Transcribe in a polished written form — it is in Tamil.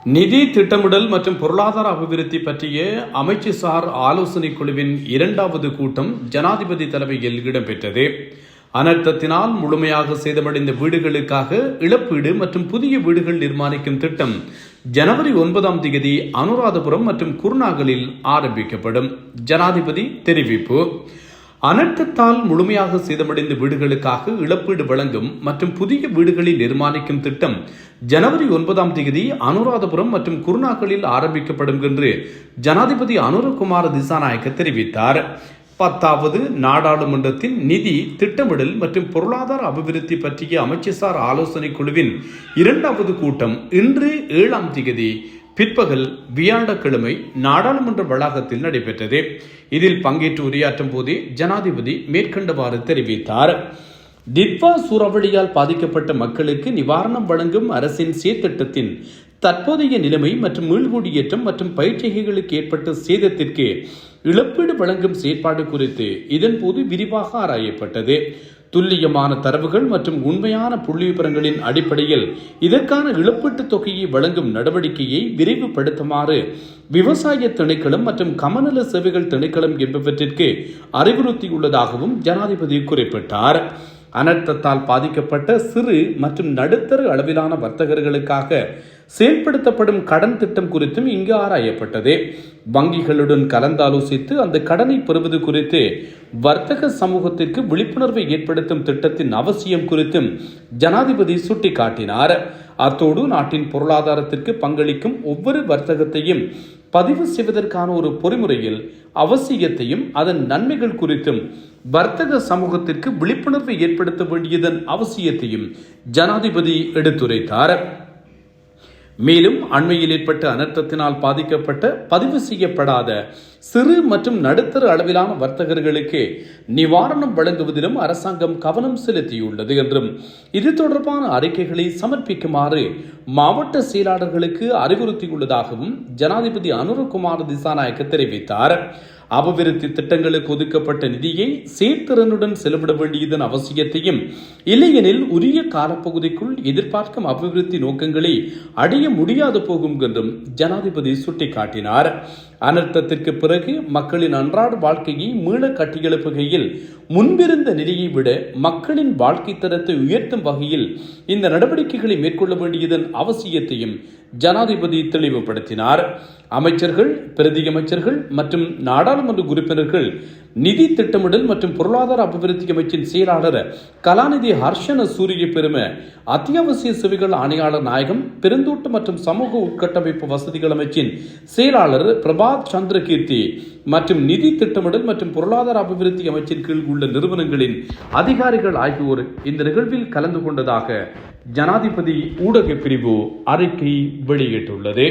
நிதி திட்டமிடல் மற்றும் பொருளாதார அபிவிருத்தி பற்றிய அமைச்சுசார் ஆலோசனை குழுவின் 2வது கூட்டம் ஜனாதிபதி தலைமையில் இடம்பெற்றது. அனர்த்தத்தினால் முழுமையாக சேதமடைந்த வீடுகளுக்காக இழப்பீடு மற்றும் புதிய வீடுகள் நிர்மாணிக்கும் திட்டம் ஜனவரி 9ஆம் தேதி அனுராதபுரம் மற்றும் குருநாகலில் ஆரம்பிக்கப்படும். ஜனாதிபதி தெரிவிப்பு. அனர்த்தத்தால் முழுமையாக சேதமடைந்த வீடுகளுக்காக இழப்பீடு வழங்கும் மற்றும் புதிய வீடுகளை நிர்மாணிக்கும் திட்டம் ஜனவரி 9ஆம் தேதி அனுராதபுரம் மற்றும் குருநாகலில் ஆரம்பிக்கப்படும் என்று ஜனாதிபதி அனுரகுமார திசாநாயக்க தெரிவித்தார். 10வது நாடாளுமன்றத்தின் நிதி திட்டமிடல் மற்றும் பொருளாதார அபிவிருத்தி பற்றிய அமைச்சுசார் ஆலோசனை குழுவின் 2வது கூட்டம் இன்று 7ஆம் தேதி பிற்பகல் வியாழக்கிழமை நாடாளுமன்ற வளாகத்தில் நடைபெற்றது. இதில் பங்கேற்று உரையாற்றும் போதே ஜனாதிபதி மேற்கண்டவாறு தெரிவித்தார். டிட்வா சூறாவளியால் பாதிக்கப்பட்ட மக்களுக்கு நிவாரணம் வழங்கும் அரசின் செயற்திட்டத்தின் தற்போதைய நிலைமை மற்றும் மீள்குடியேற்றம் மற்றும் பயிற்சிகளுக்கு ஏற்பட்ட சேதத்திற்கு இழப்பீடு வழங்கும் செயற்பாடு குறித்து இதன்போது விரிவாக ஆராயப்பட்டது. துல்லியமான தரவுகள் மற்றும் உண்மையான புள்ளிவிபரங்களின் அடிப்படையில் இதற்கான இழப்பீட்டுத் தொகையை வழங்கும் நடவடிக்கையை விரைவுபடுத்துமாறு விவசாய திணைக்களம் மற்றும் கமநல சேவைகள் திணைக்களம் என்பவற்றிற்கு அறிவுறுத்தியுள்ளதாகவும் ஜனாதிபதி குறிப்பிட்டார். அனர்த்தத்தால் பாதிக்கப்பட்ட சிறு மற்றும் நடுத்தர அளவிலான வர்த்தகர்களுக்காக செயல்படுத்தப்படும் கடன் திட்டம் குறித்தும் இங்கு ஆராயப்பட்டது. வங்கிகளுடன் கலந்தாலோசித்து அந்த கடனை பெறுவது குறித்து வர்த்தக சமூகத்திற்கு விழிப்புணர்வை ஏற்படுத்தும் திட்டத்தின் அவசியம் குறித்தும் ஜனாதிபதி சுட்டிக்காட்டினார். அத்தோடு நாட்டின் பொருளாதாரத்திற்கு பங்களிக்கும் ஒவ்வொரு வர்த்தகத்தையும் பதிவு செய்வதற்கான ஒரு பொறிமுறையில் அவசியத்தையும் அதன் நன்மைகள் குறித்தும் வர்த்தக சமூகத்திற்கு விழிப்புணர்வை ஏற்படுத்த வேண்டியதன் அவசியத்தையும் ஜனாதிபதி எடுத்துரைத்தார். மேலும் அண்மையில் ஏற்பட்ட அனர்த்தத்தினால் பாதிக்கப்பட்ட பதிவு செய்யப்படாத சிறு மற்றும் நடுத்தர அளவிலான வர்த்தகர்களுக்கு நிவாரணம் வழங்குவதிலும் அரசாங்கம் கவனம் செலுத்தியுள்ளது என்றும் இது தொடர்பான அறிக்கைகளை சமர்ப்பிக்குமாறு மாவட்ட செயலாளர்களுக்கு அறிவுறுத்தியுள்ளதாகவும் ஜனாதிபதி அனுரகுமார திசாநாயக்க தெரிவித்தார். அபிவிருத்தி திட்டங்களுக்கு ஒதுக்கப்பட்ட நிதியை செயற்திறனுடன் செலவிட வேண்டியதன் அவசியத்தையும் இல்லையெனில் உரிய காலப்பகுதிக்குள் எதிர்பார்க்கும் அபிவிருத்தி நோக்கங்களை அடைய முடியாது போகும் என்றும் ஜனாதிபதி சுட்டிக்காட்டினார். அனர்த்தத்திற்கு பிறகு மக்களின் அன்றாட வாழ்க்கையை மீள கட்டியெழுப்புகையில் முன்பிருந்த நிலையை விட மக்களின் வாழ்க்கை தரத்தை உயர்த்தும் வகையில் இந்த நடவடிக்கைகளை மேற்கொள்ள வேண்டியதன் அவசியத்தையும் ஜனாதிபதி தெளிவுபடுத்தினார். அமைச்சர்கள், பிரதி அமைச்சர்கள் மற்றும் நாடாளுமன்ற உறுப்பினர்கள், நிதி திட்டமிடல் மற்றும் பொருளாதார அபிவிருத்தி அமைச்சின் செயலாளர் கலாநிதி ஹர்ஷன சூரிய பெரும, அத்தியாவசிய சேவைகள் ஆணையாளர் நாயகம், பெருந்தோட்ட மற்றும் சமூக உட்கட்டமைப்பு வசதிகள் அமைச்சின் செயலாளர் பிரபாத் சந்திரகீர்த்தி மற்றும் நிதி திட்டமிடல் மற்றும் பொருளாதார அபிவிருத்தி அமைச்சின் கீழ் உள்ள நிறுவனங்களின் அதிகாரிகள் ஆகியோர் இந்த நிகழ்வில் கலந்து கொண்டதாக ஜனாதிபதி ஊடக பிரிவு அறிக்கை வெளியிட்டுள்ளது.